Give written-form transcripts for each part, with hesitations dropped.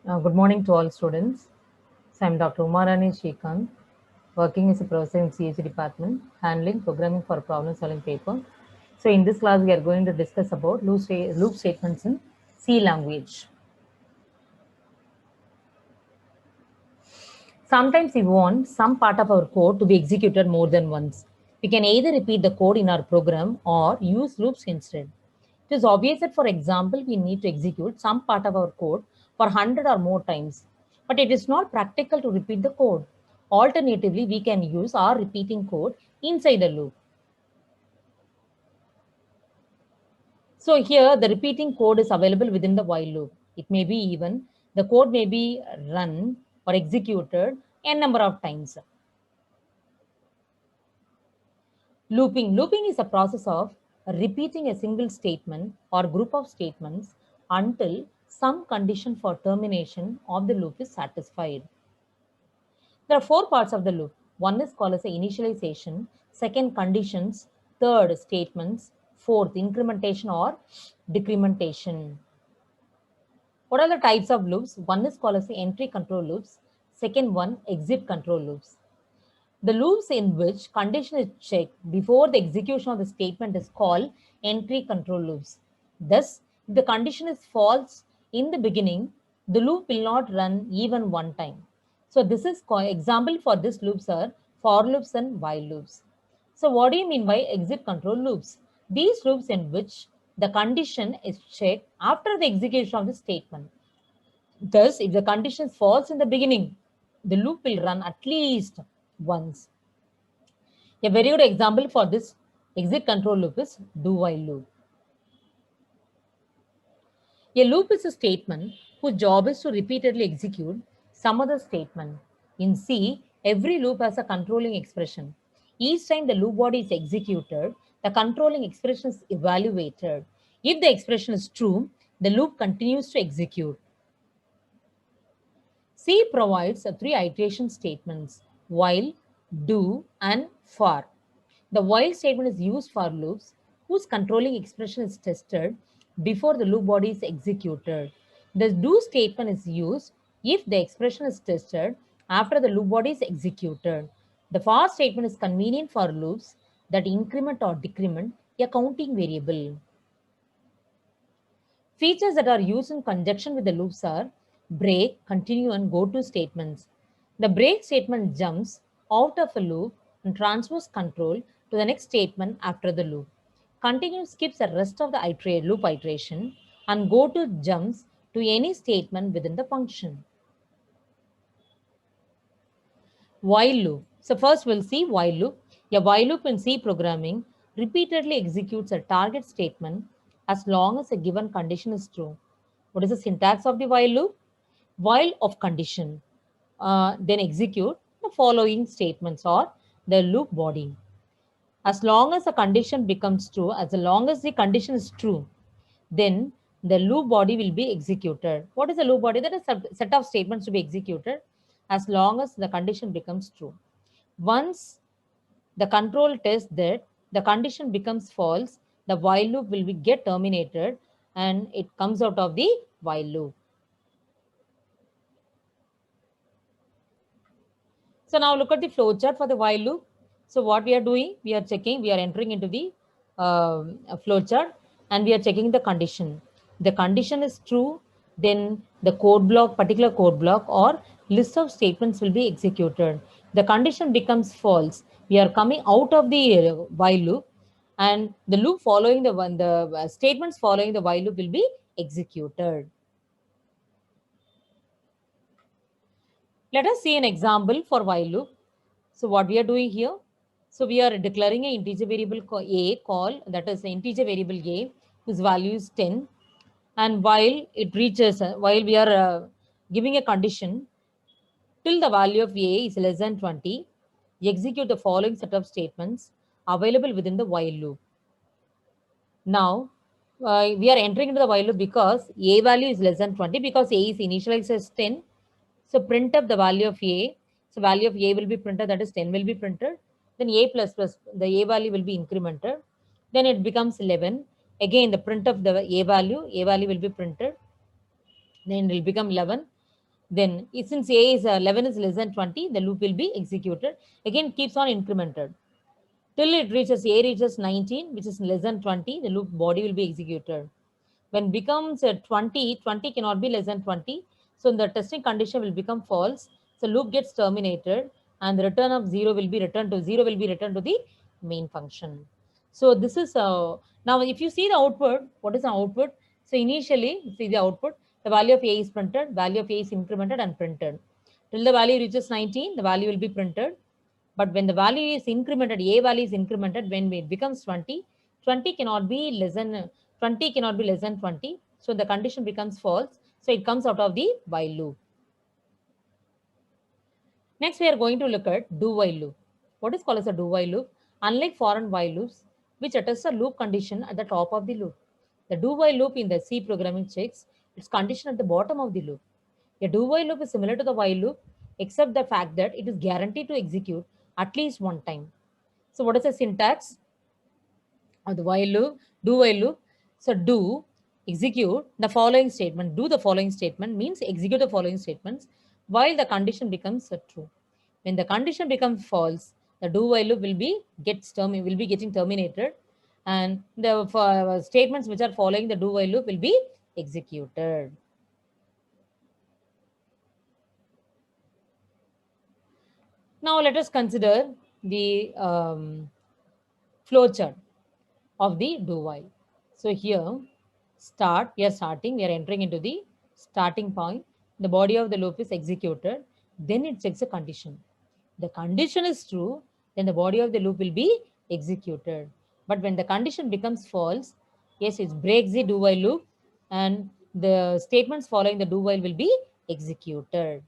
Good morning to all students. So I'm Dr. Umarani Shrikant, working as a professor in CSE department, handling programming for problem solving paper. So in this class, we are going to discuss about loop statements in C language. Sometimes we want some part of our code to be executed more than once. We can either repeat the code in our program or use loops instead. It is obvious that, for example, we need to execute some part of our code for 100 or more times, but it is not practical to repeat the code. Alternatively, we can use our repeating code inside a loop. So here, the repeating code is available within the while loop. It may be even, the code may be run or executed a number of times. Looping is a process of repeating a single statement or group of statements until some condition for termination of the loop is satisfied. There are four parts of the loop. One is called as the initialization, second conditions, third statements, fourth incrementation or decrementation. What are the types of loops? One is called as the entry control loops, second one exit control loops. The loops in which condition is checked before the execution of the statement is called entry control loops. Thus, if the condition is false in the beginning, the loop will not run even one time. So this is example for this loops are for loops and while loops. So what do you mean by exit control loops? These loops in which the condition is checked after the execution of the statement. Thus, if the condition is false in the beginning, the loop will run at least once. A very good example for this exit control loop is do while loop. A loop is a statement whose job is to repeatedly execute some other statement. In C, every loop has a controlling expression. Each time the loop body is executed, the controlling expression is evaluated. If the expression is true, the loop continues to execute. C provides three iteration statements while, do, and for. The while statement is used for loops whose controlling expression is tested before the loop body is executed. The do statement is used if the expression is tested after the loop body is executed. The for statement is convenient for loops that increment or decrement a counting variable. Features that are used in conjunction with the loops are break, continue, and go to statements. The break statement jumps out of a loop and transfers control to the next statement after the loop. Continue skips the rest of the loop iteration, and go to jumps to any statement within the function. While loop. So first we'll see while loop. A while loop in C programming repeatedly executes a target statement as long as a given condition is true. What is the syntax of the while loop? While of condition, then execute the following statements or the loop body. As long as the condition becomes true, as long as the condition is true, then the loop body will be executed. What is the loop body? That is a set of statements to be executed as long as the condition becomes true. Once the control tests that the condition becomes false, the while loop will be get terminated and it comes out of the while loop. So now look at the flow chart for the while loop. So what we are doing, we are checking, we are entering into the flow chart and we are checking the condition. The condition is true, then the code block, particular code block or list of statements will be executed. The condition becomes false. We are coming out of the while loop and the loop following the one, the statements following the while loop will be executed. Let us see an example for while loop. So what we are doing here, so we are declaring an integer variable a call, that is the integer variable a whose value is 10, and while it reaches, while we are giving a condition till the value of a is less than 20, we execute the following set of statements available within the while loop. Now we are entering into the while loop because a value is less than 20 because a is initialized as 10. So print up the value of a. So value of a will be printed, that is 10 will be printed. Then a plus plus, the a value will be incremented. Then it becomes 11. Again, the print of the a value will be printed. Then it will become 11. Then since a is 11 is less than 20, the loop will be executed. Again, keeps on incremented till it reaches a reaches 19, which is less than 20. The loop body will be executed. When becomes 20, 20 cannot be less than 20. So the testing condition will become false. So loop gets terminated, and the return of 0 will be returned to 0 will be returned to the main function. So this is now if you see the output, what is the output? So initially, see the output, the value of a is printed, value of a is incremented and printed. Till the value reaches 19, the value will be printed. But when the value is incremented, a value is incremented, when it becomes 20, 20 cannot be less than 20 cannot be less than 20. So the condition becomes false. So it comes out of the while loop. Next, we are going to look at do while loop. What is called as a do while loop? Unlike foreign while loops, which attest a loop condition at the top of the loop, the do while loop in the C programming checks its condition at the bottom of the loop. A do while loop is similar to the while loop, except the fact that it is guaranteed to execute at least one time. So, what is the syntax of the while loop? Do while loop. So, do execute the following statement. Do the following statement means execute the following statements while the condition becomes true. When the condition becomes false, the do while loop will be getting terminated, and the statements which are following the do while loop will be executed. Now let us consider the flowchart of the do while. So here, we are entering into the starting point. The body of the loop is executed. Then it checks a condition. The condition is true, then the body of the loop will be executed. But when the condition becomes false, yes, it breaks the do while loop, and the statements following the do while will be executed.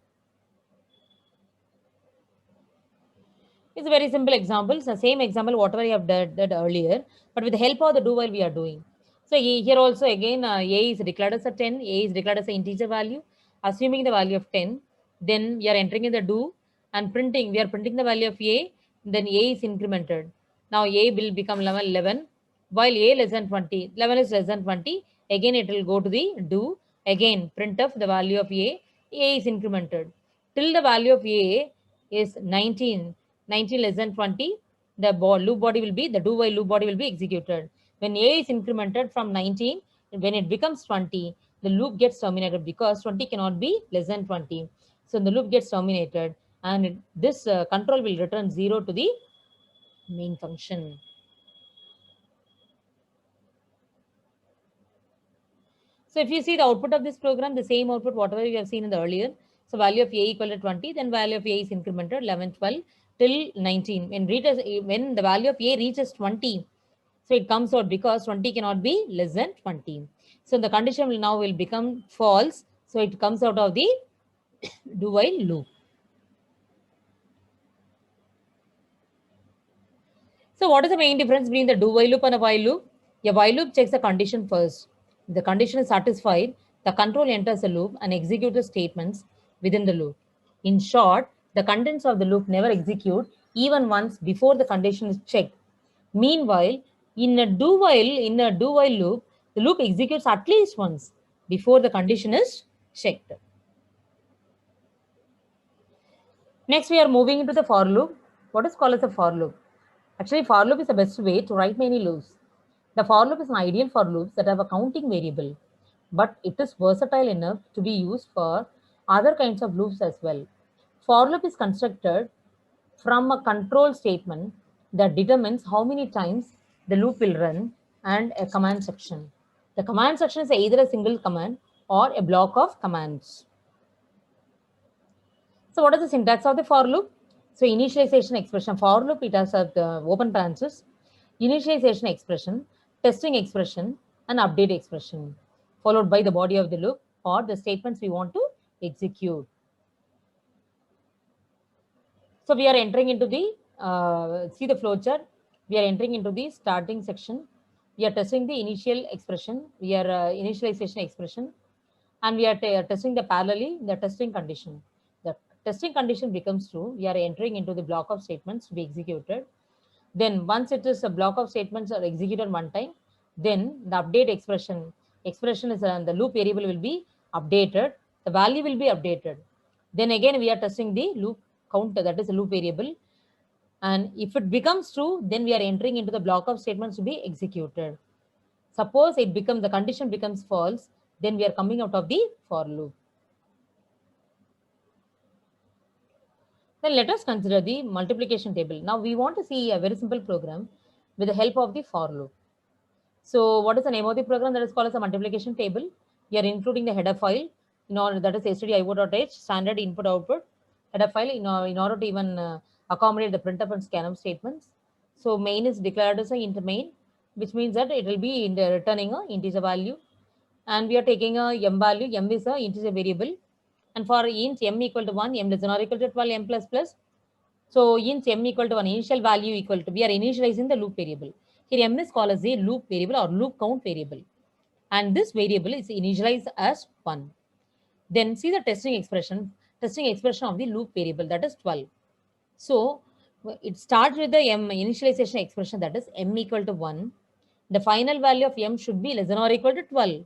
It's a very simple example. It's the same example, whatever I have did earlier, but with the help of the do while we are doing. So here also again, a is declared as a 10, a is declared as an integer value. Assuming the value of 10, then we are entering in the do and printing. We are printing the value of a, then a is incremented. Now a will become 11, while a less than 20. 11 is less than 20. Again, it will go to the do. Again, print of the value of a is incremented. Till the value of a is 19, 19 less than 20, the loop body will be, the do while loop body will be executed. When a is incremented from 19, when it becomes 20, the loop gets terminated because 20 cannot be less than 20. So the loop gets terminated, and this control will return 0 to the main function. So if you see the output of this program, the same output, whatever you have seen in the earlier. So value of a equal to 20, then value of a is incremented 11, 12 till 19. When the value of a reaches 20, so it comes out because 20 cannot be less than 20. So the condition will become false. So it comes out of the do while loop. So what is the main difference between the do while loop and a while loop? A while loop checks the condition first. If the condition is satisfied, the control enters the loop and executes the statements within the loop. In short, the contents of the loop never execute even once before the condition is checked. Meanwhile, in a do while loop, the loop executes at least once before the condition is checked. Next, we are moving into the for loop. What is called as a for loop? Actually, for loop is the best way to write many loops. The for loop is an ideal for loops that have a counting variable, but it is versatile enough to be used for other kinds of loops as well. For loop is constructed from a control statement that determines how many times the loop will run and a command section. The command section is either a single command or a block of commands. So what is the syntax of the for loop? So initialization expression, for loop, it has open branches, initialization expression, testing expression, and update expression, followed by the body of the loop or the statements we want to execute. So we are entering into the, see the flowchart, we are entering into the starting section. We are testing the initial expression, we are initialization expression, and we are testing the parallelly the testing condition. The testing condition becomes true, we are entering into the block of statements to be executed. Then once it is a block of statements are executed one time, then the update expression is the loop variable will be updated, the value will be updated. Then again we are testing the loop counter, that is a loop variable. And if it becomes true, then we are entering into the block of statements to be executed. Suppose the condition becomes false, then we are coming out of the for loop. Then let us consider the multiplication table. Now we want to see a very simple program with the help of the for loop. So what is the name of the program? That is called as a multiplication table. We are including the header file in order, that is stdio.h, standard input output header file, in order to even accommodate the printf and scanf statements. So main is declared as a int main, which means that it will be returning a integer value, and we are taking a m value. M is a integer variable, and for int m equal to 1, m less than or equal to 12, m plus plus. So int m equal to 1, initial value equal to, we are initializing the loop variable. Here m is called as a loop variable or loop count variable, and this variable is initialized as 1. Then see the testing expression of the loop variable, that is 12. So it starts with the m initialization expression, that is m equal to 1. The final value of m should be less than or equal to 12,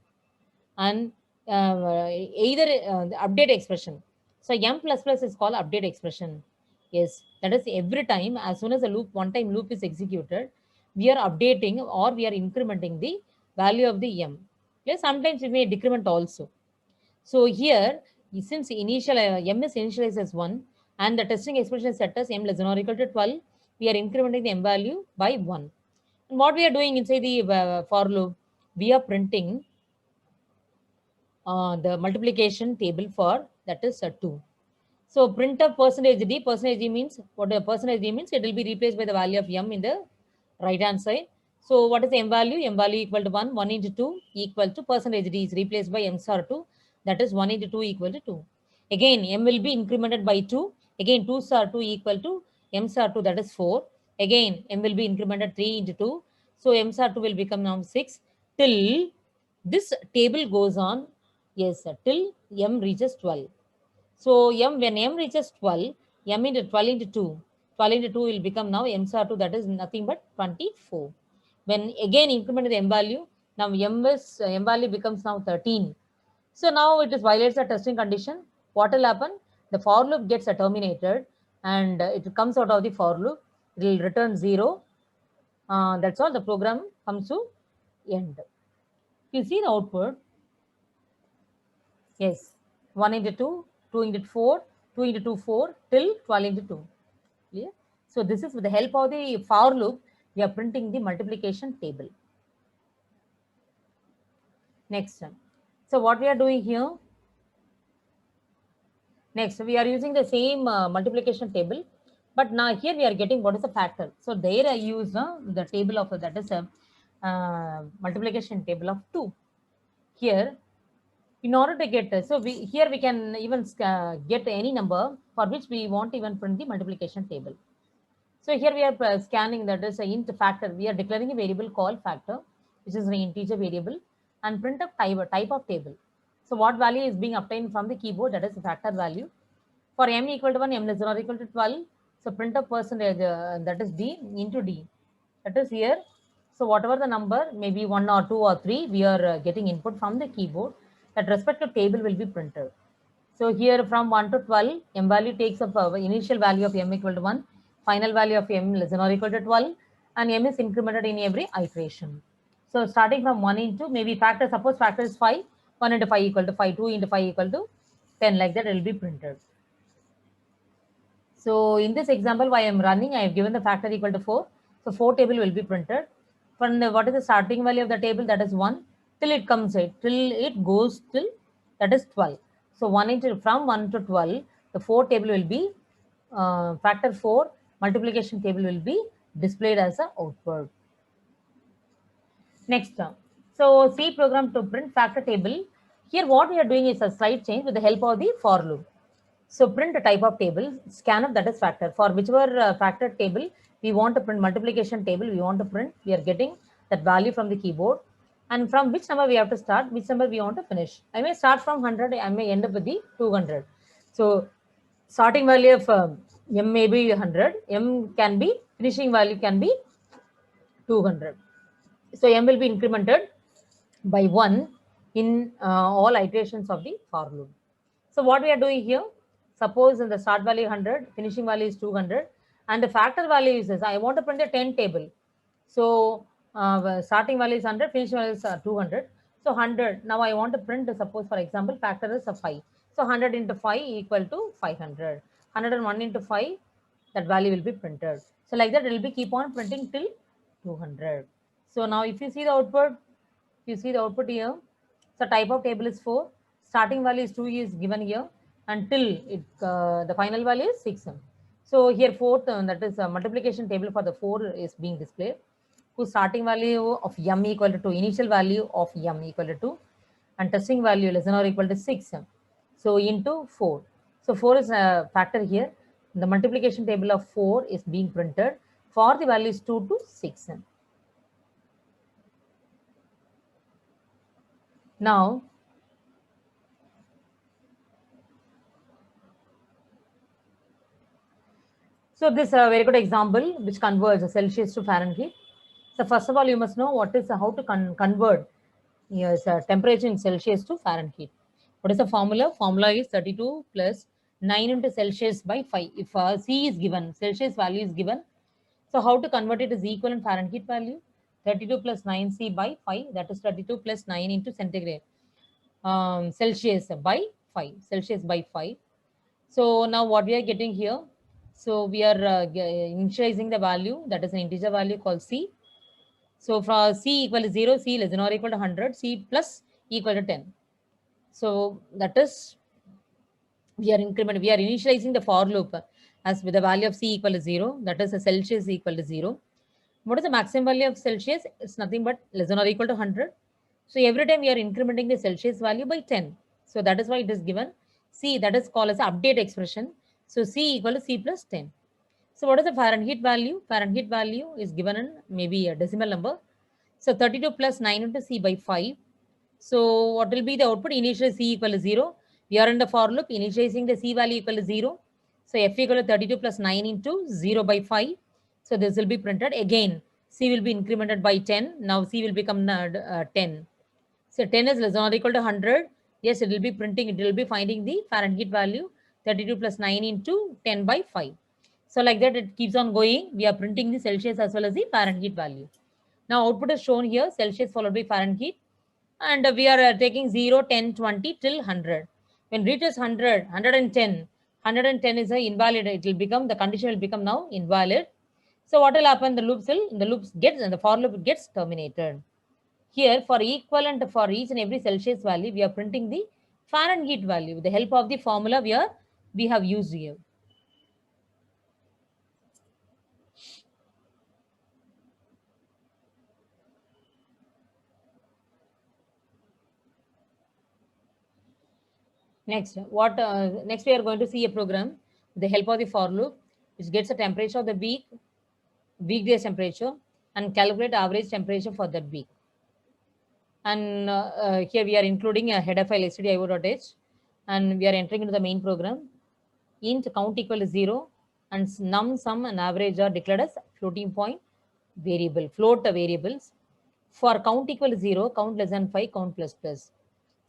and either the update expression. So m plus plus is called update expression. Yes, that is every time as soon as a one-time loop is executed, we are updating or we are incrementing the value of the m. Yes, sometimes we may decrement also. So here, since initial m is initialized as 1 and the testing expression is set as m less than or equal to 12, we are incrementing the m value by 1. And what we are doing inside the for loop, we are printing the multiplication table for, that is 2. So printf percentage d means, what the percentage d means, it will be replaced by the value of m in the right hand side. So what is the m value? M value equal to 1, 1 into 2 equal to percentage d is replaced by m star 2, that is 1 into 2 equal to 2. Again, m will be incremented by 2. Again, 2 star 2 equal to m star 2, that is 4. Again, m will be incremented 3 into 2. So m star 2 will become now 6 till this table goes on. Yes, till m reaches 12. So when m reaches 12, m into 12 into 2, 12 into 2 will become now m star 2, that is nothing but 24. When again increment the m value, now m value becomes now 13. So now it is violates the testing condition. What will happen? The for loop gets terminated, and it comes out of the for loop. It will return 0. That's all. The program comes to end. You see the output. Yes, 1 into 2, 2 into 4, 2 into 2, 4 till 12 into 2. Clear? So this is with the help of the for loop, we are printing the multiplication table. Next. So what we are doing here? Next, we are using the same multiplication table, but now here we are getting what is the factor. So there I use the table of, that is a multiplication table of 2. Here, in order to get, so here we can even get any number for which we want to even print the multiplication table. So here we are scanning, that is a int factor. We are declaring a variable called factor, which is an integer variable, and print a type of table. So what value is being obtained from the keyboard, that is the factor value. For m equal to 1, m less than or equal to 12, so print a percentage, that is d into d. That is here. So whatever the number, maybe 1 or 2 or 3, we are getting input from the keyboard. That respective table will be printed. So here from 1 to 12, m value takes up initial value of m equal to 1, final value of m less than or equal to 12, and m is incremented in every iteration. So starting from 1 into, maybe factor, suppose factor is 5, 1 into 5 equal to 5, 2 into 5 equal to 10, like that it will be printed. So in this example, why I am running, I have given the factor equal to 4. So 4 table will be printed. From what is the starting value of the table, that is 1, till it comes till it goes till, that is 12. So 1 into, from 1 to 12, the 4 table will be factor 4 multiplication table will be displayed as an output. Next term. So C program to print factor table. Here what we are doing is a slight change with the help of the for loop. So print a type of table, scanf, that is factor. For whichever factor table we want to print, multiplication table we want to print, we are getting that value from the keyboard. And from which number we have to start, which number we want to finish. I may start from 100, I may end up with the 200. So starting value of m may be 100, m can be, finishing value can be 200. So m will be incremented by 1 in all iterations of the for loop. So what we are doing here, Suppose in the start value 100, finishing value is 200, and the factor value is this. I want to print a 10 table. So starting value is 100, finishing value is 200. So 100. Now I want to print, suppose for example, factor is a 5. So 100 into 5 equal to 500. 101 into 5, that value will be printed. So like that, it will be keep on printing till 200. So now if you see the output, here, so type of table is 4. Starting value is 2 is given here until the final value is 6. So here fourth, that is a multiplication table for the 4 is being displayed, whose starting value of m equal to 2, initial value of m equal to 2, and testing value less than or equal to 6. So into 4. So 4 is a factor here. The multiplication table of 4 is being printed for the values 2 to 6. Now, so this is a very good example which converts Celsius to Fahrenheit. So first of all, you must know what is how to convert yes, temperature in Celsius to Fahrenheit. What is the formula? Formula is 32 plus 9 into Celsius by 5. If C is given, Celsius value is given. So how to convert it is equal in Fahrenheit value. 32 plus 9C by 5, that is 32 plus 9 into centigrade. Celsius by 5. Celsius by 5. So now what we are getting here, so we are initializing the value, that is an integer value called C. So for C equal to 0, C less than or equal to 100, C plus equal to 10. So that is, we are initializing the for loop as with the value of C equal to 0, that is a Celsius equal to 0. What is the maximum value of Celsius? It's nothing but less than or equal to 100. So every time we are incrementing the Celsius value by 10. So that is why it is given C, that is called as update expression. So C equal to C plus 10. So what is the Fahrenheit value? Fahrenheit value is given in maybe a decimal number. So 32 plus 9 into C by 5. So what will be the output? Initially C equal to 0. We are in the for loop, initializing the C value equal to 0. So F equal to 32 plus 9 into 0 by 5. So this will be printed. Again, C will be incremented by 10. Now C will become 10. So 10 is less than or equal to 100. Yes, it will be printing. It will be finding the Fahrenheit value 32 plus 9 into 10 by 5. So like that, it keeps on going. We are printing the Celsius as well as the Fahrenheit value. Now output is shown here, Celsius followed by Fahrenheit. And we are taking 0, 10, 20 till 100. When reaches 100, 110, 110 is a invalid. It will become, the condition will become now invalid. So what will happen? The for loop gets terminated. Here, for equivalent for each and every Celsius value, we are printing the Fahrenheit value with the help of the formula we have used here. Next, next we are going to see a program with the help of the for loop, which gets the temperature of the weekday's temperature, and calculate average temperature for that week. And here we are including a header file stdio.h, and we are entering into the main program. Int count equal to 0, and num, sum, and average are declared as floating point variable, float variables. For count equal to 0, count less than 5, count plus plus.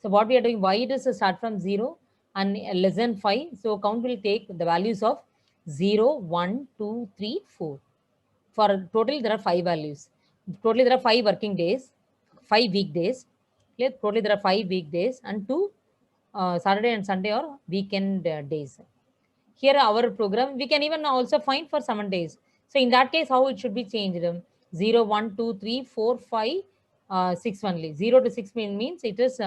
So what we are doing, why it is to start from 0 and less than 5. So count will take the values of 0, 1, 2, 3, 4. For total, there are 5 values. Totally, there are 5 working days, 5 weekdays. Okay? Totally, there are 5 weekdays and 2 Saturday and Sunday or weekend days. Here, our program, we can even also find for 7 days. So in that case, how it should be changed? 0, 1, 2, 3, 4, 5, 6 only. 0 to 6 means it is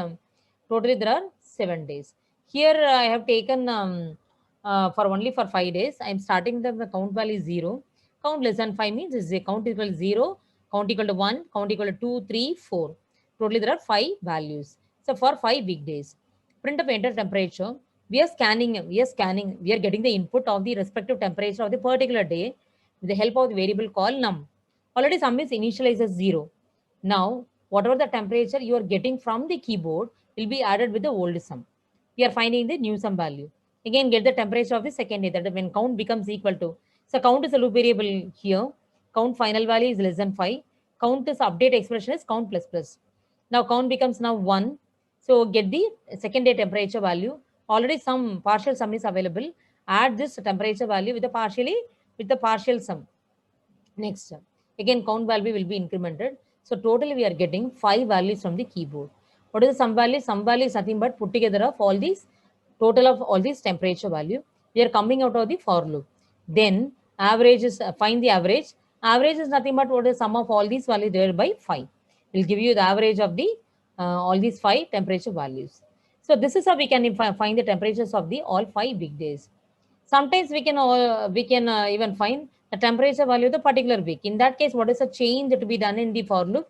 totally there are 7 days. Here I have taken for only for 5 days. I am starting the count value 0. Count less than 5 means is a count equal to 0, count equal to 1, count equal to 2, 3, 4. Totally there are 5 values. So for 5 weekdays, print of enter temperature. We are scanning, we are getting the input of the respective temperature of the particular day with the help of the variable called num. Already sum is initialized as 0. Now, whatever the temperature you are getting from the keyboard will be added with the old sum. We are finding the new sum value. Again, get the temperature of the second day, that is when count becomes equal to. So count is a loop variable here. Count final value is less than 5. Count is update expression is count plus plus. Now count becomes now 1. So get the second day temperature value. Already some partial sum is available. Add this temperature value with the partial sum. Next, again count value will be incremented. So totally we are getting 5 values from the keyboard. What is the sum value? Sum value is nothing but put together of all these, total of all these temperature value. We are coming out of the for loop. Then average is, find the average. Average is nothing but what is sum of all these values divided by 5. Will give you the average of the all these 5 temperature values. So this is how we can find the temperatures of the all 5 big days. Sometimes we can even find the temperature value of the particular week. In that case, what is the change to be done in the for loop?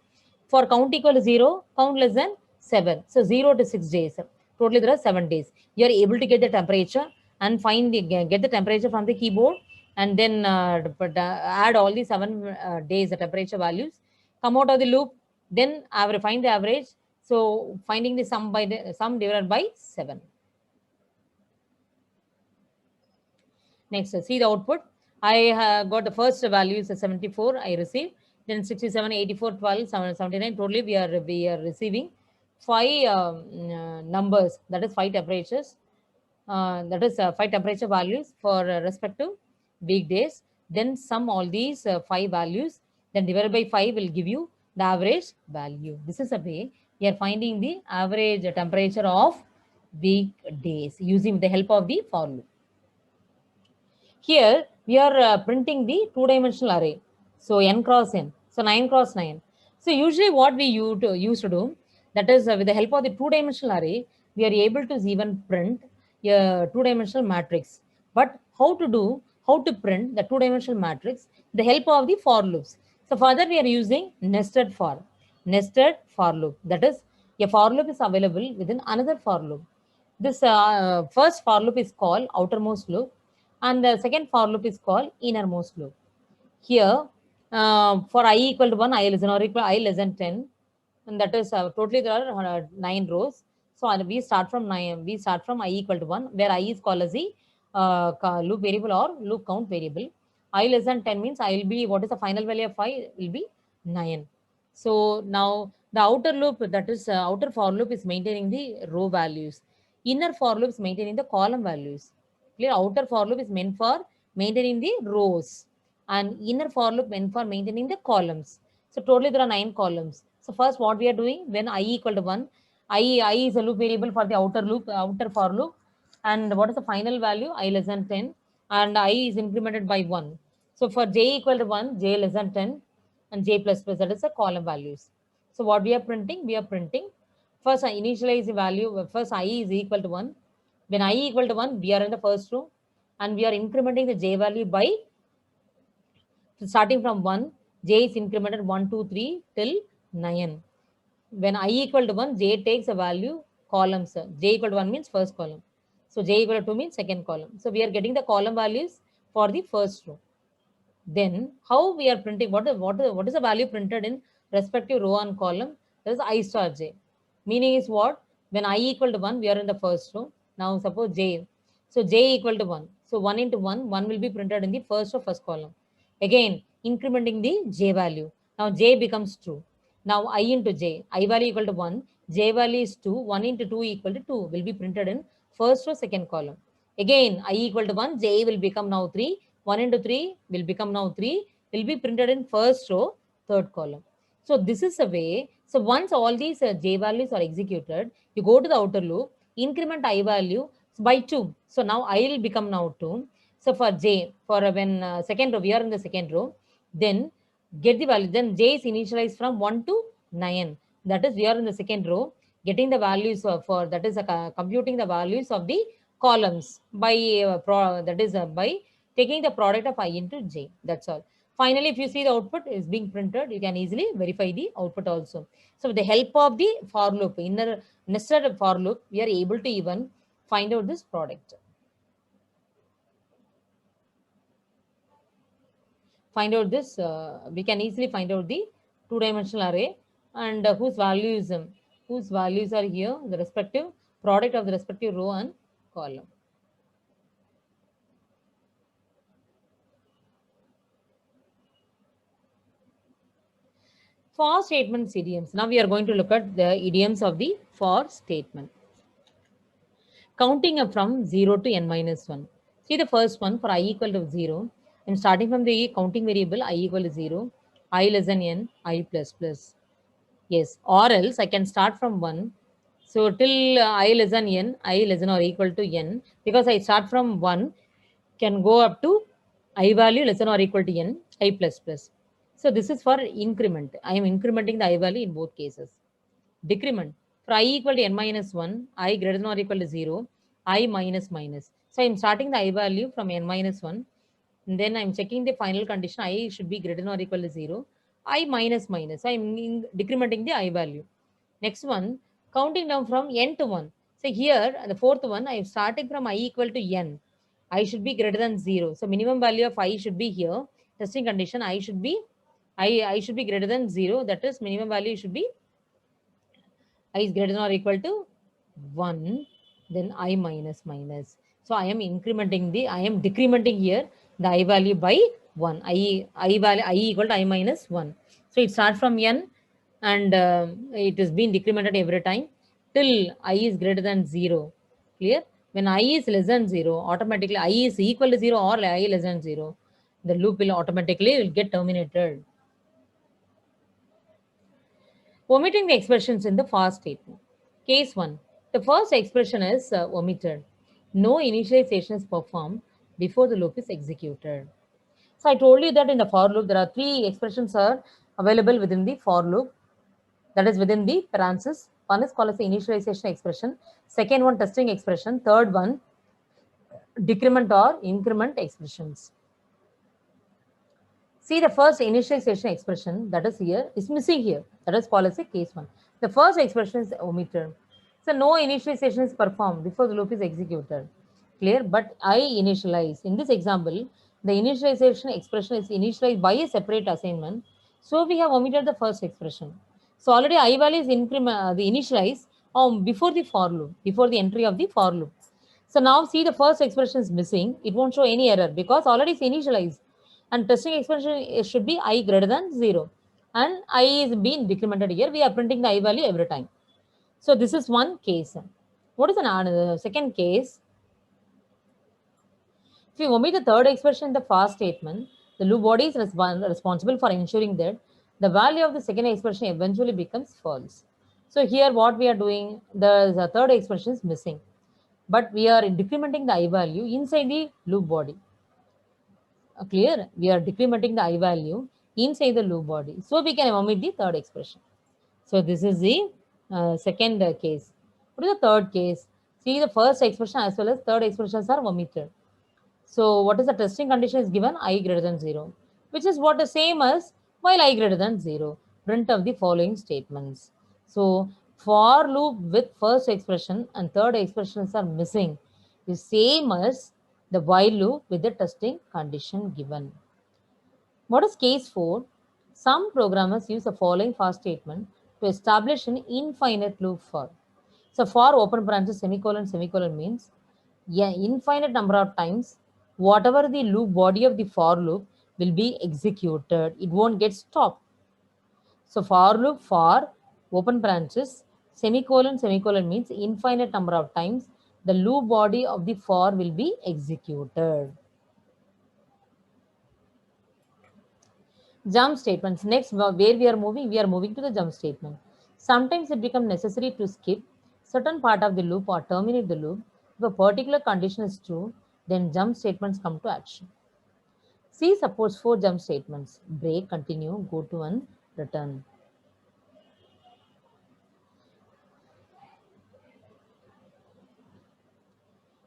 For count equal to 0, count less than 7. So 0 to 6 days. Totally there are 7 days. You are able to get the temperature and get the temperature from the keyboard, and then add all the 7 days the temperature values. Come out of the loop. Then I will find the average. So finding the sum divided by 7. Next, see the output. I got the first value is 74. I received. Then 67, 84, 12, 79. Totally, we are receiving 5 numbers. That is 5 temperatures. That is 5 temperature values for respective weekdays. Then sum all these 5 values. Then divided by 5 will give you the average value. This is a way we are finding the average temperature of weekdays using the help of the for loop. Here we are printing the two-dimensional array. So n cross n. So 9 cross 9. So usually what we used to do, that is with the help of the two-dimensional array, we are able to even print a two-dimensional matrix. But how to print the two-dimensional matrix? The help of the for loops. So further we are using nested for loop. That is, a for loop is available within another for loop. This first for loop is called outermost loop, and the second for loop is called innermost loop. Here, for I equal to 1, I less than or equal I less than 10, and that is totally there are 9 rows. So we start from 9. We start from I equal to 1, where I is called as the loop variable or loop count variable. I less than 10 means I will be, what is the final value of I will be 9. So now the outer loop, that is outer for loop, is maintaining the row values. Inner for loop is maintaining the column values. Clear? Outer for loop is meant for maintaining the rows, and inner for loop meant for maintaining the columns. So totally there are 9 columns. So first what we are doing, when I equal to 1, I is a loop variable for the outer for loop. And what is the final value? I less than 10, and I is incremented by 1. So for j equal to 1, j less than 10, and j plus plus, that is the column values. So what we are printing? We are printing first I initialize the value. First I is equal to 1. When I equal to 1, we are in the first row, and we are incrementing the j value by, starting from 1, j is incremented 1, 2, 3 till 9. When I equal to 1, j takes a value columns. J equal to 1 means first column. So j equal to 2 means second column. So we are getting the column values for the first row. Then how we are printing, what is the value printed in respective row and column? That is I star j. Meaning is what? When I equal to 1, we are in the first row. Now suppose j. So j equal to 1. So 1 into 1, 1 will be printed in the first or first column. Again, incrementing the j value. Now j becomes 2. Now I into j. I value equal to 1. J value is 2. 1 into 2 equal to 2 will be printed in first or second column. Again, I equal to 1. J will become now 3. 1 into 3 will become now 3, will be printed in first row, third column. So this is a way. So once all these j values are executed, you go to the outer loop, increment I value by 2. So now I will become now 2. So for j, for when second row, we are in the second row, then get the value. Then j is initialized from 1 to 9. That is, we are in the second row, getting the values for, that is computing the values of the columns by by taking the product of I into j. That's all. Finally, if you see the output is being printed, you can easily verify the output also. So with the help of the for loop, inner nested for loop, we are able to even find out this product. Find out this, we can easily find out the two-dimensional array, and whose values are here, the respective product of the respective row and column. For statements idioms. Now we are going to look at the idioms of the for statement. counting up from 0 to n minus 1. See the first one for I equal to 0. I'm starting from the counting variable I equal to 0, I less than n, I plus plus. Yes, or else I can start from 1. So till I less than n, I less than or equal to n, because I start from 1, can go up to I value less than or equal to n, I plus plus. So this is for increment. I am incrementing the I value in both cases. Decrement. For I equal to n minus 1, I greater than or equal to 0, I minus minus. So I am starting the I value from n minus 1. And then I'm checking the final condition. I should be greater than or equal to 0. I minus minus. So I'm decrementing the I value. Next one, counting down from n to 1. So here, the fourth one, I am starting from I equal to n. I should be greater than 0. So minimum value of I should be here. Testing condition, I should be greater than 0. That is minimum value should be I is greater than or equal to 1, then I minus minus. So I am decrementing here the I value by 1. I value I equal to I minus 1. So it starts from n and it is being decremented every time till I is greater than 0. Clear? When I is less than 0, automatically I is equal to 0 or I less than 0, the loop will automatically get terminated. Omitting the expressions in the for statement. Case 1. The first expression is omitted. No initialization is performed before the loop is executed. So I told you that in the for loop, there are 3 expressions are available within the for loop. That is within the parenthesis. One is called as the initialization expression. Second one, testing expression. Third one, decrement or increment expressions. See the first initialization expression that is here is missing here. That is called as a case 1. The first expression is omitted. So no initialization is performed before the loop is executed. Clear? But I initialize. In this example, the initialization expression is initialized by a separate assignment. So we have omitted the first expression. So already I value is the initialized before the for loop, before the entry of the for loop. So now see the first expression is missing. It won't show any error because already it's initialized. And testing expression should be I greater than 0. And I is being decremented here. We are printing the I value every time. So this is one case. What is another second case? If you omit the third expression in the for statement, the loop body is responsible for ensuring that the value of the second expression eventually becomes false. So here what we are doing, the third expression is missing. But we are decrementing the I value inside the loop body. Clear? We are decrementing the I value inside the loop body. So we can omit the third expression. So this is the second case. What is the third case? See the first expression as well as third expressions are omitted. So what is the testing condition is given? I greater than 0, which is what the same as while I greater than 0. Print of the following statements. So for loop with first expression and third expressions are missing is same as the while loop with the testing condition given. What is case 4? Some programmers use the following for statement to establish an infinite loop for. So for open branches semicolon semicolon means infinite number of times whatever the loop body of the for loop will be executed. It won't get stopped. So for loop for open branches semicolon semicolon means infinite number of times the loop body of the for will be executed. Jump statements. Next, where we are moving to the jump statement. Sometimes it becomes necessary to skip certain part of the loop or terminate the loop. If a particular condition is true, then jump statements come to action. C supports 4 jump statements: break, continue, go to, and return.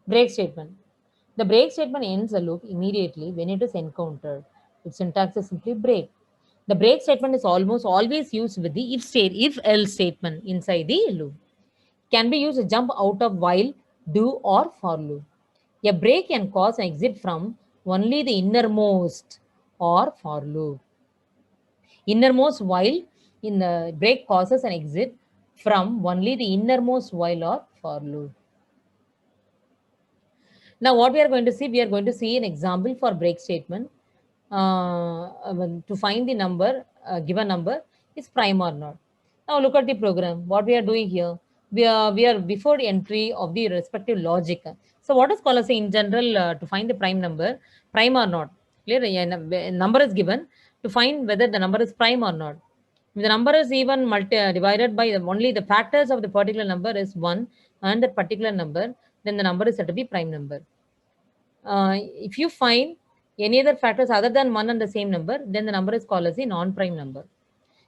Break statement. The break statement ends the loop immediately when it is encountered. Its syntax is simply break. The break statement is almost always used with the if else statement inside the loop. Can be used to jump out of while, do, or for loop. A break can cause an exit from only the innermost or for loop. Innermost while in the break causes an exit from only the innermost while or for loop. Now, what we are going to see, we are going to see an example for break statement. To find the number, given number is prime or not. Now, look at the program. What we are doing here, we are before entry of the respective logic. So what is called as in general to find the prime number, prime or not. Clear? A number is given to find whether the number is prime or not. If the number is even divided by only the factors of the particular number is 1 and that particular number, then the number is said to be prime number. If you find any other factors other than 1 and the same number, then the number is called as a non-prime number.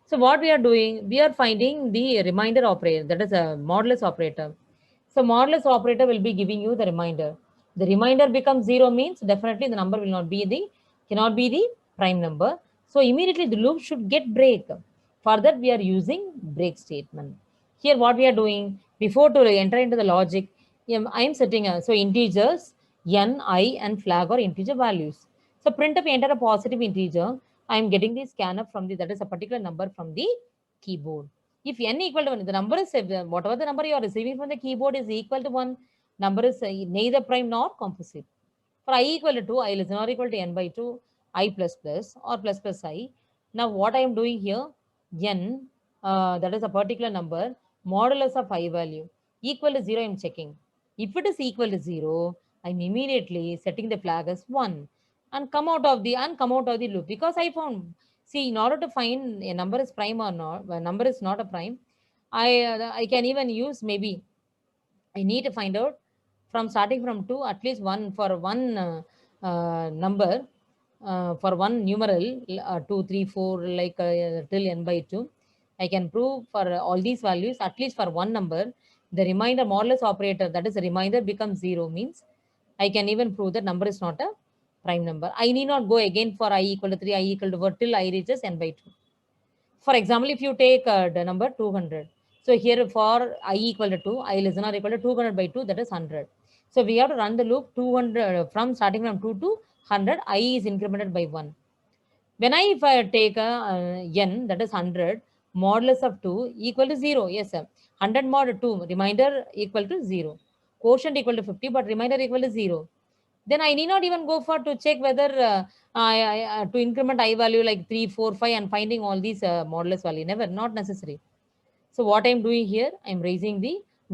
So what we are doing, we are finding the remainder operator, that is a modulus operator. So modulus operator will be giving you the remainder. The remainder becomes 0 means definitely the number will not be cannot be the prime number. So immediately the loop should get break. For that we are using break statement. Here what we are doing, before to enter into the logic, I am setting so integers n, I and flag are integer values. So print up enter a positive integer. I am getting the scanf from that is a particular number from the keyboard. If n equal to 1, the number is whatever the number you are receiving from the keyboard is equal to 1, number is neither prime nor composite. For I equal to 2, I less than or equal to n by 2, I plus plus or plus plus I. Now what I am doing here, n, that is a particular number, modulus of I value, equal to 0, I am checking. If it is equal to 0, I am immediately setting the flag as 1 and come out of the loop, because I found, see, in order to find a number is prime or not, a number is not a prime, I can even use, maybe I need to find out from starting from 2, at least one for one number, for one numeral, 2, 3, 4, like till n by 2. I can prove for all these values, at least for one number, the remainder modulus operator, that is the remainder becomes 0 means I can even prove that number is not a prime number. I need not go again for I equal to 3, I equal to 4 till I reaches n by 2. For example, if you take the number 200, so here for I equal to 2, I less than or equal to 200 by 2, that is 100. So we have to run the loop 200 from starting from 2 to 100, I is incremented by 1. When if I take n, that is 100, modulus of 2 equal to 0. Yes, sir. 100 mod 2, remainder equal to 0. Quotient equal to 50, but remainder equal to 0. Then I need not even go for to check whether to increment I value like 3, 4, 5 and finding all these modulus value. Never, not necessary. So what I'm doing here, I'm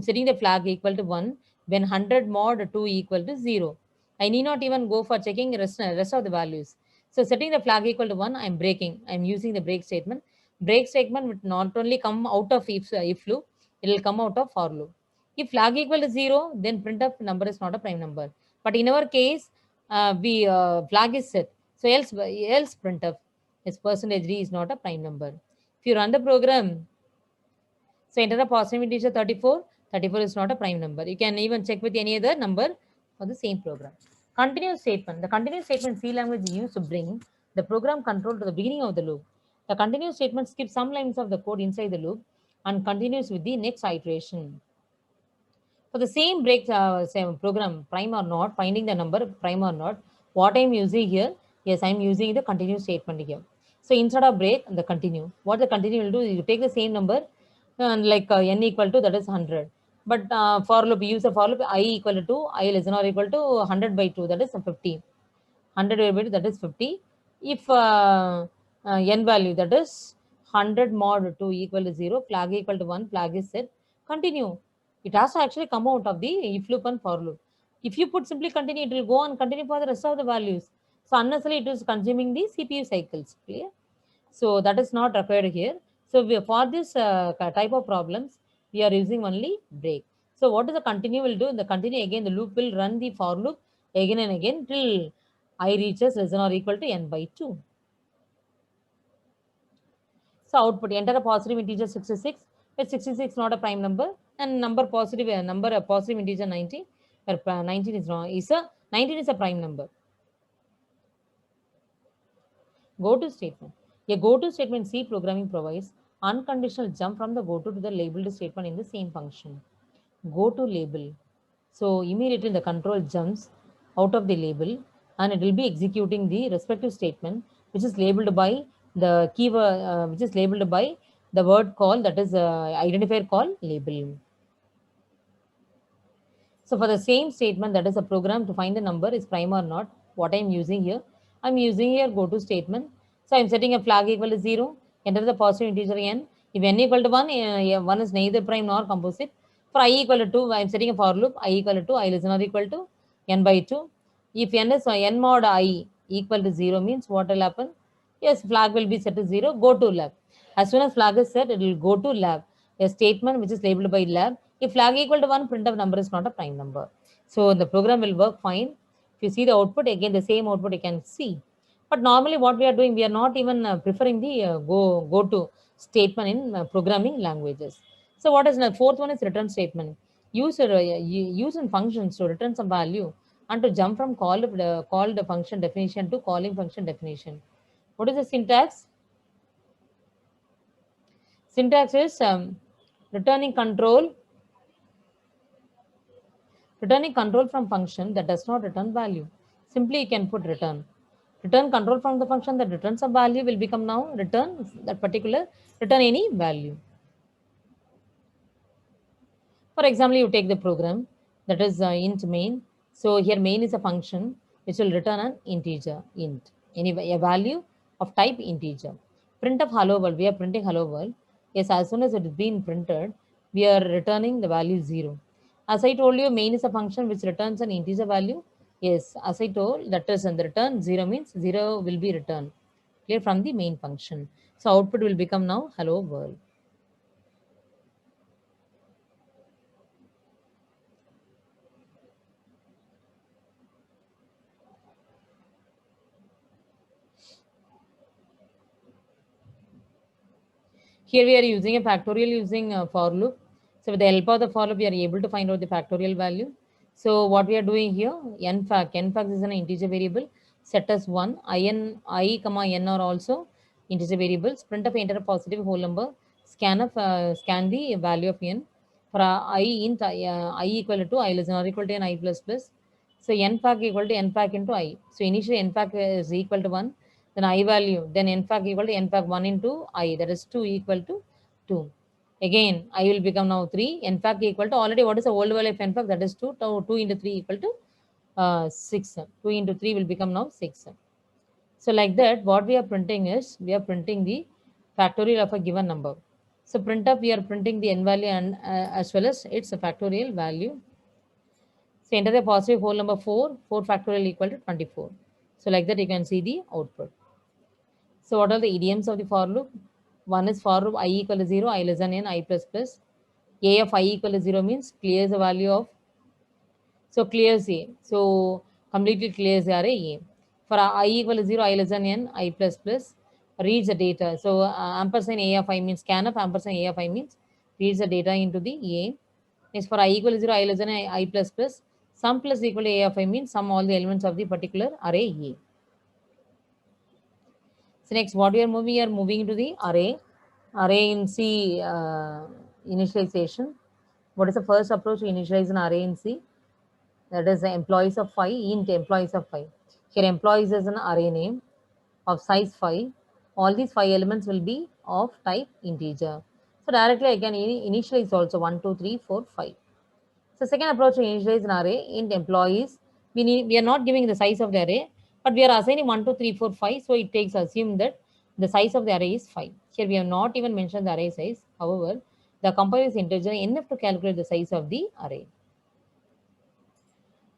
setting the flag equal to 1 when 100 mod 2 equal to 0. I need not even go for checking rest of the values. So setting the flag equal to 1, I'm breaking. I'm using the break statement. Break statement would not only come out of if loop, it will come out of for loop. If flag equal to 0, then printf number is not a prime number. But in our case, we flag is set. So else printf is percentage d is not a prime number. If you run the program, so enter a positive integer 34. 34 is not a prime number. You can even check with any other number for the same program. Continuous statement. The continuous statement C language is used to bring the program control to the beginning of the loop. The continuous statement skips some lines of the code inside the loop and continues with the next iteration. For the same program, prime or not, finding the number prime or not, what I'm using here, yes, I'm using the continuous statement here. So instead of break, the continue. What the continue will do is you take the same number, like n equal to, that is 100. But for loop, use a for loop, I equal to 2, I less than or equal to 100 by 2, that is 50. 100 divided by 2, that is 50. If n value, that is 100 mod 2 equal to 0, flag equal to 1, flag is set, continue. It has to actually come out of the if loop and for loop. If you put simply continue, it will go on continue for the rest of the values. So unnecessarily it is consuming the CPU cycles. Clear? So that is not required here. So for this type of problems, we are using only break. So what does the continue will do? The continue again, the loop will run the for loop again and again till I reaches less than or equal to n by 2. So output, enter a positive integer 66, where 66 not a prime number, and number positive a positive integer 19, where 19 is wrong. 19 is a prime number. Go-to statement. A go-to statement C programming provides unconditional jump from the go-to to the labeled statement in the same function. Go-to label. So immediately the control jumps out of the label and it will be executing the respective statement which is labeled by the keyword, which is labeled by the word call, that is identifier call label. So for the same statement, that is a program to find the number is prime or not, what I'm using here, I'm using here go to statement. So I'm setting a flag equal to 0, enter the positive integer n. If n equal to 1, 1 is neither prime nor composite. For I equal to 2, I am setting a for loop, I equal to I less than or equal to n by 2. If n is n mod I equal to 0 means what will happen? Yes, flag will be set to 0, go to lab. As soon as flag is set, it will go to lab. A statement which is labeled by lab. If flag equal to 1, printf number is not a prime number. So the program will work fine. If you see the output, again the same output you can see. But normally what we are doing, we are not even preferring the go to statement in programming languages. So what is the fourth one is return statement. Use in functions to return some value and to jump from called function definition to calling function definition. What is the syntax? Syntax is returning control returning control from function that does not return value. Simply you can put return. Return control from the function that returns a value will become now return that particular return any value. For example, you take the program that is int main. So here main is a function which will return an integer int, anyway a value of type integer. Print of hello world. We are printing hello world. Yes, as soon as it is being printed, we are returning the value 0. As I told you, main is a function which returns an integer value. Yes, as I told, that is in the return 0 means 0 will be returned clear from the main function. So output will become now hello world. Here we are using a factorial using for loop. So with the help of the for loop, we are able to find out the factorial value. So what we are doing here, nfac is an integer variable set as 1, I comma n are also integer variables. Print of enter a positive whole number, scan the value of n. For I int I equal to I less than or equal to n I plus plus. So nfac equal to nfac into I. So initially nfac is equal to 1, then I value, then nfac equal to nfac 1 into I, that is 2 equal to 2. Again, I will become now 3, nfac equal to already what is the old value of nfac, that is 2, 2 into 3 equal to 6. 2 into 3 will become now 6. So like that, what we are printing is, we are printing the factorial of a given number. So print up, we are printing the n value and as well as its a factorial value. So enter the positive whole number 4, 4 factorial equal to 24. So like that you can see the output. So what are the idioms of the for loop? One is for loop I equal to 0, I less than n, I plus plus. A of I equal to 0 means clears the value of, so clears A. So completely clears the array A. For I equal to 0, I less than n, I plus plus, reads the data. So ampersand A of I means scan of ampersand A of I means reads the data into the A. Next for I equal to 0, I less than I plus plus, sum plus equal to A of I means sum all the elements of the particular array A. So next, what we are moving into the array in C initialization. What is the first approach to initialize an array in C? That is the employees of 5, int employees of 5. Here employees is an array name of size 5. All these 5 elements will be of type integer. So directly I can initialize also 1, 2, 3, 4, 5. So second approach to initialize an array int employees. We are not giving the size of the array, but we are assigning 1, 2, 3, 4, 5. So it takes assume that the size of the array is 5. Here we have not even mentioned the array size. However, the compiler is intelligent enough to calculate the size of the array.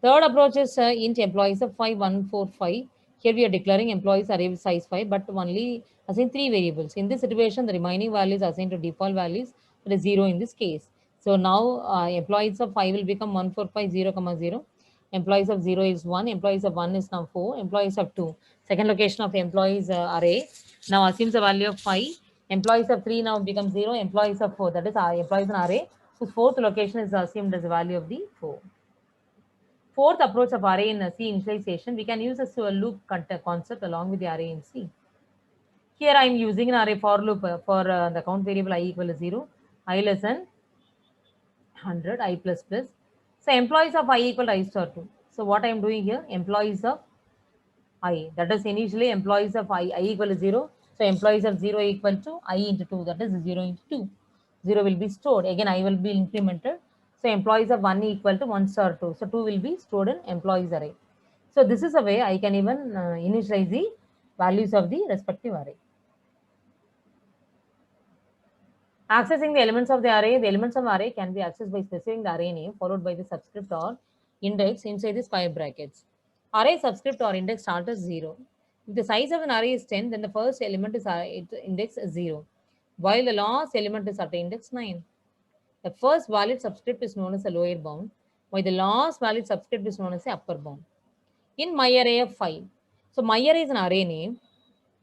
Third approach is int employees of 5, 1, 4, 5. Here we are declaring employees array with size 5, but only assign 3 variables. In this situation, the remaining values assigned to default values, that is 0 in this case. So now employees of 5 will become 1, 4, 5, 0, 0. Employees of 0 is 1. Employees of 1 is now 4. Employees of 2. Second location of employees array now assumes the value of 5. Employees of 3 now becomes 0. Employees of 4, that is employees in array. So fourth location is assumed as the value of the 4. Fourth approach of array in C initialization, we can use a loop concept along with the array in C. Here I am using an array for loop for the count variable I equal to 0, I less than 100, I plus plus. So employees of I equal to I star 2. So what I am doing here, employees of I, that is initially employees of I equal to 0. So employees of 0 equal to I into 2, that is 0 into 2. 0 will be stored. Again, I will be implemented. So employees of 1 equal to 1 star 2. So 2 will be stored in employees array. So this is a way I can even initialize the values of the respective array. Accessing the elements of the elements of the array can be accessed by specifying the array name followed by the subscript or index inside the square brackets. Array subscript or index start as 0. If the size of an array is 10, then the first element is index 0, while the last element is at index 9. The first valid subscript is known as a lower bound, while the last valid subscript is known as the upper bound. In myArray of 5, so myArray is an array name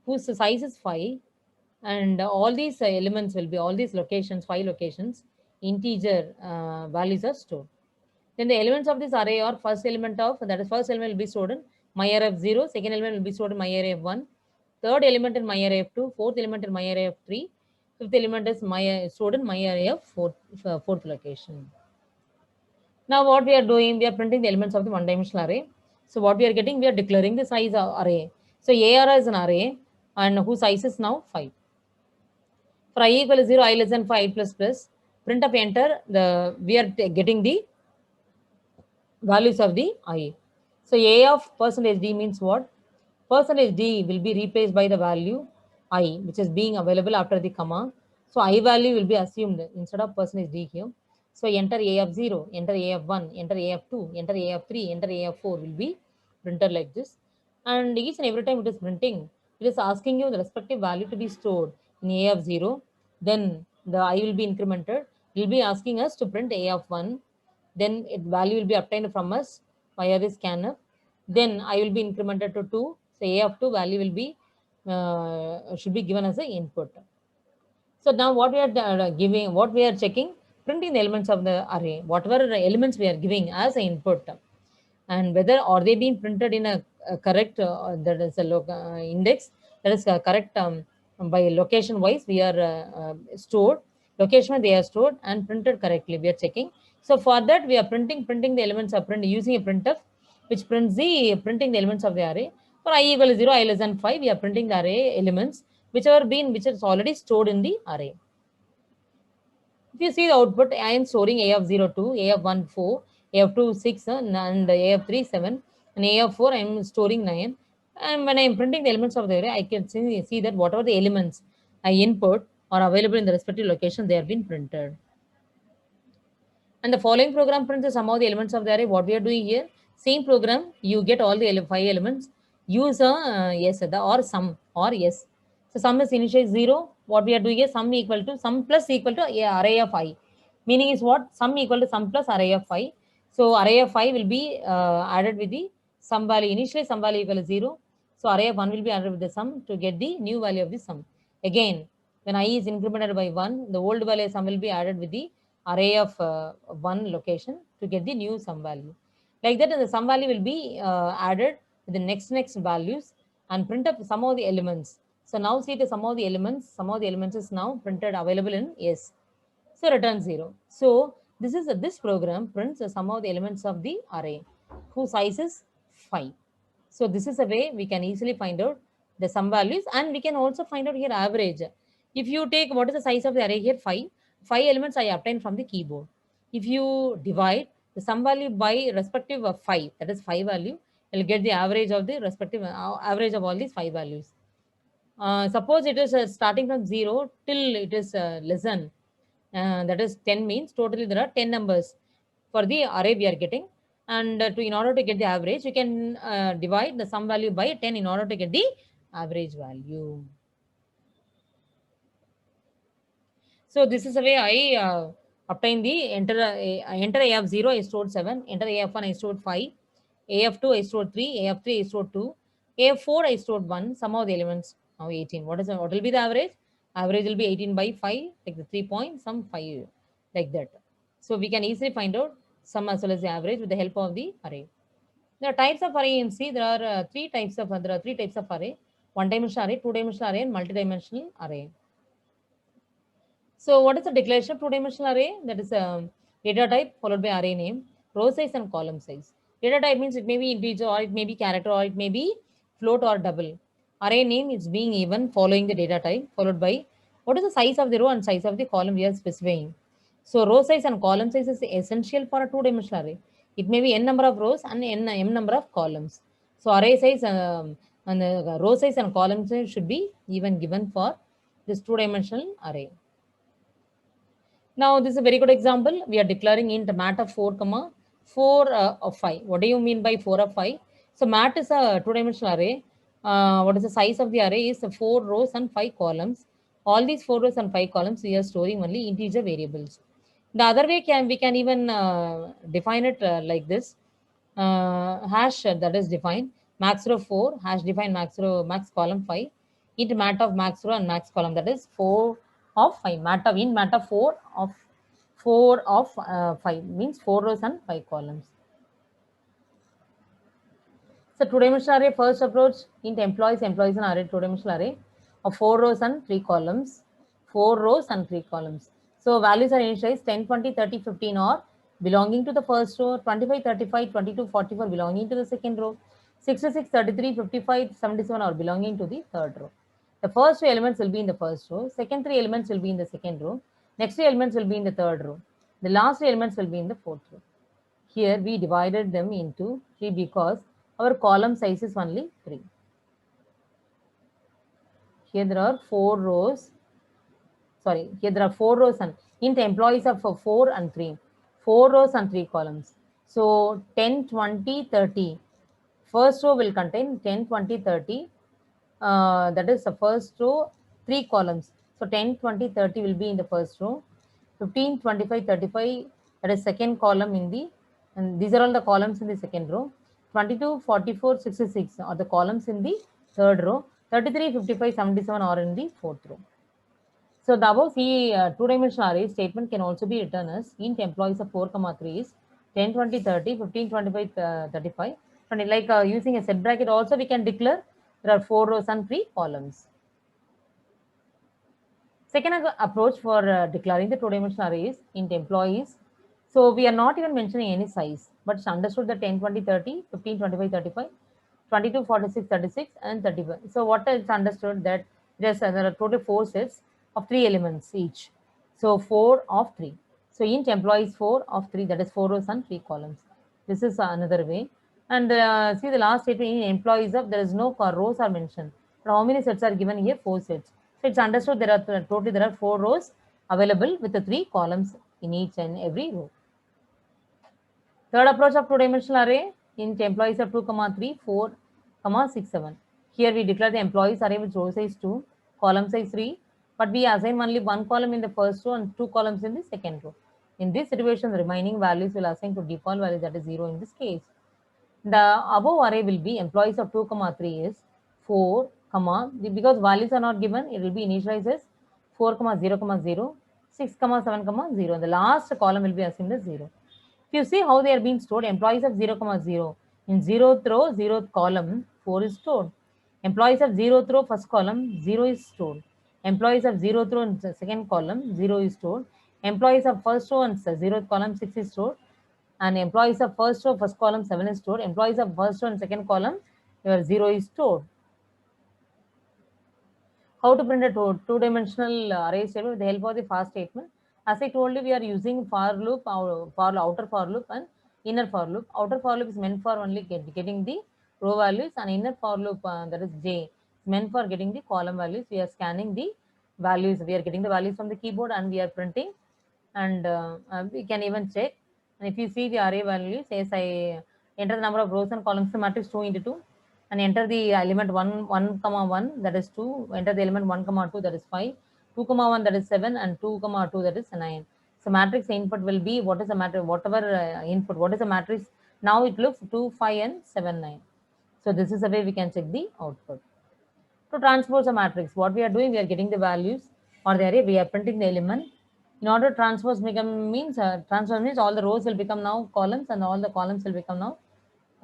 whose size is 5, and all these elements will be, all these locations, 5 locations, integer values are stored. Then the elements of this array are first element of, that is first element will be stored in myArray of 0, second element will be stored in myArray of 1, third element in myArray of 2, fourth element in myArray of 3, fifth element is stored in myArray of fourth location. Now what we are doing, we are printing the elements of the one-dimensional array. So what we are getting, we are declaring the size of array. So AR is an array and whose size is now 5. For I equal to 0, I less than 5 plus plus, print up enter, we are getting the values of the I. So A of percentage D means what? Percentage D will be replaced by the value I, which is being available after the comma. So I value will be assumed instead of percentage D here. So enter A of 0, enter A of 1, enter A of 2, enter A of 3, enter A of 4 will be printed like this. And each and every time it is printing, it is asking you the respective value to be stored in A of 0. Then the I will be incremented. It will be asking us to print A of 1. Then value will be obtained from us via the scanner. Then I will be incremented to 2. So A of 2 value will be should be given as an input. So now what we are giving, what we are checking, printing the elements of the array, whatever elements we are giving as an input, and whether are they being printed in a correct that is a index, that is correct by location wise we are stored, location they are stored and printed correctly we are checking. So for that we are printing the elements of print using a printf which prints the printing the elements of the array. For I equal to 0, I less than 5, we are printing the array elements which is already stored in the array. If you see the output, I am storing A of 0, 2, A of 1, 4, A of 2, 6, and A of 3, 7, and A of 4, I am storing 9. And when I am printing the elements of the array, I can see that whatever the elements I input are available in the respective location, they have been printed. And the following program prints the sum of the elements of the array. What we are doing here, same program, you get all the 5 elements, use a yes, the or sum or yes. So sum is initialized 0. What we are doing is sum plus equal to array of I. Meaning is what? Sum equal to sum plus array of I. So array of I will be added with the sum value. Initially sum value equal to 0. So array of 1 will be added with the sum to get the new value of the sum. Again, when I is incremented by 1, the old value sum will be added with the array of one location to get the new sum value. Like that, the sum value will be added with the next values and print up some of the elements. So now see the sum of the elements is now printed available in S. So return 0. So this program prints the sum of the elements of the array whose size is 5. So this is a way we can easily find out the sum values, and we can also find out here average. If you take what is the size of the array here, 5 elements I obtained from the keyboard. If you divide the sum value by respective of 5, that is 5 value, you'll get the average of the respective average of all these 5 values. Suppose it is starting from 0 till it is less than, that is 10 means totally there are 10 numbers for the array we are getting. And in order to get the average, you can divide the sum value by 10 in order to get the average value. So this is the way I obtain the enter A of 0, I stored 7, enter A of 1, I stored 5, A of 2, I stored 3, A of 3, I stored 2, A of 4, I stored 1, sum of the elements now 18. What will be the average? Average will be 18 by 5, like the 3 point, sum 5, like that. So we can easily find out sum as well as the average with the help of the array. There are types of array in C. There are three types of array: one-dimensional array, two-dimensional array, and multi-dimensional array. So what is the declaration of two-dimensional array? That is data type followed by array name, row size and column size. Data type means it may be integer or it may be character or it may be float or double. Array name is being even following the data type followed by what is the size of the row and size of the column we are specifying. So row size and column size is essential for a two-dimensional array. It may be n number of rows and m number of columns. So array size and the row size and column size should be even given for this two-dimensional array. Now, this is a very good example. We are declaring int mat of 4, comma 4 of 5. What do you mean by 4 of 5? So, mat is a two-dimensional array. What is the size of the array is 4 rows and 5 columns. All these 4 rows and 5 columns, we are storing only integer variables. The other way we can even define it like this. Hash that is defined max row 4, hash define max row max column 5, int mat of max row and max column, that is 4 of 5, mat of int mat of 4 of 5 means 4 rows and 5 columns. So two-dimensional array first approach, int employees and array, two-dimensional array of 4 rows and 3 columns. 4 rows and 3 columns. So values are initialized 10, 20, 30, 15 are belonging to the first row, 25, 35, 22, 44 belonging to the second row, 66, 33, 55, 77 are belonging to the third row. The first 2 elements will be in the first row, second 3 elements will be in the second row, next 3 elements will be in the third row, the last 3 elements will be in the fourth row. Here we divided them into 3 because our column size is only 3. Here there are 4 rows. Sorry, here there are 4 rows and int employees are for 4 and 3. 4 rows and 3 columns. So 10, 20, 30. First row will contain 10, 20, 30. That is the first row, 3 columns. So 10, 20, 30 will be in the first row. 15, 25, 35, that is second column in the, and these are all the columns in the second row. 22, 44, 66 are the columns in the third row. 33, 55, 77 are in the fourth row. So the above C two-dimensional array statement can also be written as int employees of 4, 3 is 10, 20, 30, 15, 25, 35. And like using a set bracket also we can declare there are 4 rows and 3 columns. Second approach for declaring the two-dimensional array is int employees. So we are not even mentioning any size, but it's understood that 10, 20, 30, 15, 25, 35, 22, 46, 36, and 35. So what is understood that there are total 4 sets of 3 elements each. So 4 of 3. So int employees 4 of 3, that is 4 rows and 3 columns. This is another way. And see the last statement in employees of, there is no rows are mentioned. But how many sets are given here? 4 sets. So it's understood there are totally there are 4 rows available with the 3 columns in each and every row. Third approach of two-dimensional array, int employees of 2, 3, 4, 6, 7. Here we declare the employees array with row size 2, column size 3, but we assign only 1 column in the first row and 2 columns in the second row. In this situation, the remaining values will assign to default value, that is 0 in this case. The above array will be employees of 2, 3 is 4, because values are not given, it will be initialized as 4, 0, 0, 6, 7, 0. The last column will be assigned as 0. If you see how they are being stored, employees of 0, 0. In 0th row, 0th column, 4 is stored. Employees of 0th row, first column, 0 is stored. Employees of 0th row in second column, 0 is stored. Employees of first row and 0th column, 6 is stored. And employees of first row, first column, 7 is stored. Employees of first row and second column, your 0 is stored. How to print a two-dimensional array statement with the help of the for statement. As I told you, we are using for loop, outer for loop and inner for loop. Outer for loop is meant for only getting the row values, and inner for loop, that is J, is meant for getting the column values. We are scanning the values. We are getting the values from the keyboard and we are printing, and we can even check. And if you see the array values, as I enter the number of rows and columns, the matrix 2 into 2, and enter the element 1, 1, 1, that is 2, enter the element 1, 2, that is 5, 2, 1, that is 7, and 2, 2, that is 9. So matrix input will be, what is the matrix, whatever input, what is the matrix, now it looks 2, 5, and 7, 9. So this is the way we can check the output. To transpose a matrix, what we are doing, we are getting the values or the array, we are printing the element. In order to transpose means all the rows will become now columns and all the columns will become now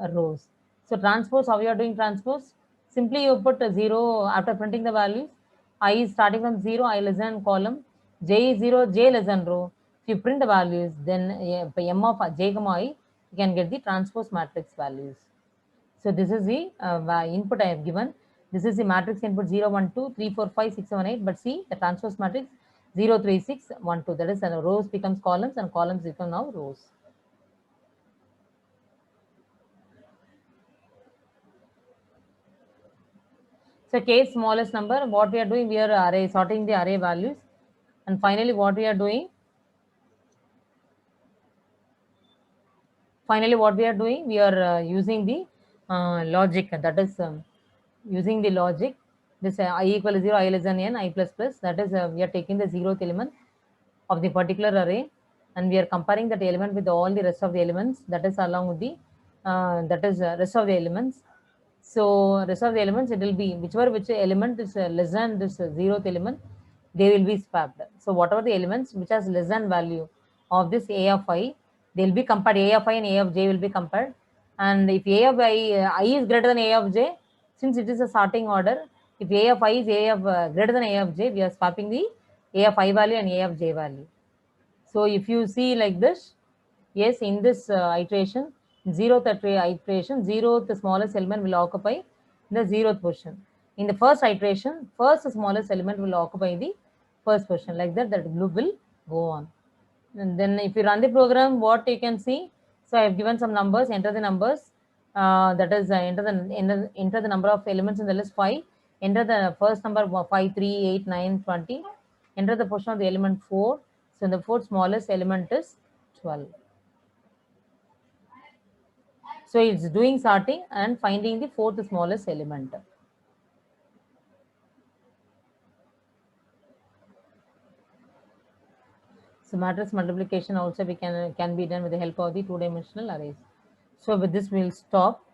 rows. So transpose, how you are doing transpose? Simply you put a 0 after printing the values. I is starting from 0, I less than column. J is 0, J less than row. If you print the values, then M of J, I, you can get the transpose matrix values. So this is the input I have given. This is the matrix input 0, 1, 2, 3, 4, 5, 6, 7, 8. But see the transpose matrix 0, 3, 6, 1, 2. That is rows becomes columns and columns become now rows. So case smallest number, what we are doing, we are sorting the array values. And finally what we are doing, finally, what we are doing, we are using the logic, that is using the logic, this I equal to 0, I less than n, I plus plus, that is we are taking the zeroth element of the particular array, and we are comparing that element with all the rest of the elements, that is along with the rest of the elements. So rest of the elements, it will be which element is less than this zeroth element, they will be swapped. So whatever the elements which has less than value of this a of I, they will be compared. A of I and a of j will be compared, and if a of I is greater than a of j, since it is a sorting order, if a of I is a of greater than a of j, we are swapping the a of I value and a of j value. So if you see like this, yes, in this iteration, zeroth iteration, zeroth smallest element will occupy the zeroth position. In the first iteration, first smallest element will occupy the first position. Like that, that loop will go on. And then if you run the program, what you can see, so I have given some numbers, enter the numbers, that is enter the number of elements in the list 5, enter the first number 5, 3, 8, 9, 20, enter the position of the element 4. So the fourth smallest element is 12. So it's doing sorting and finding the fourth smallest element. So matrix multiplication also we can be done with the help of the two-dimensional arrays. So with this we'll stop.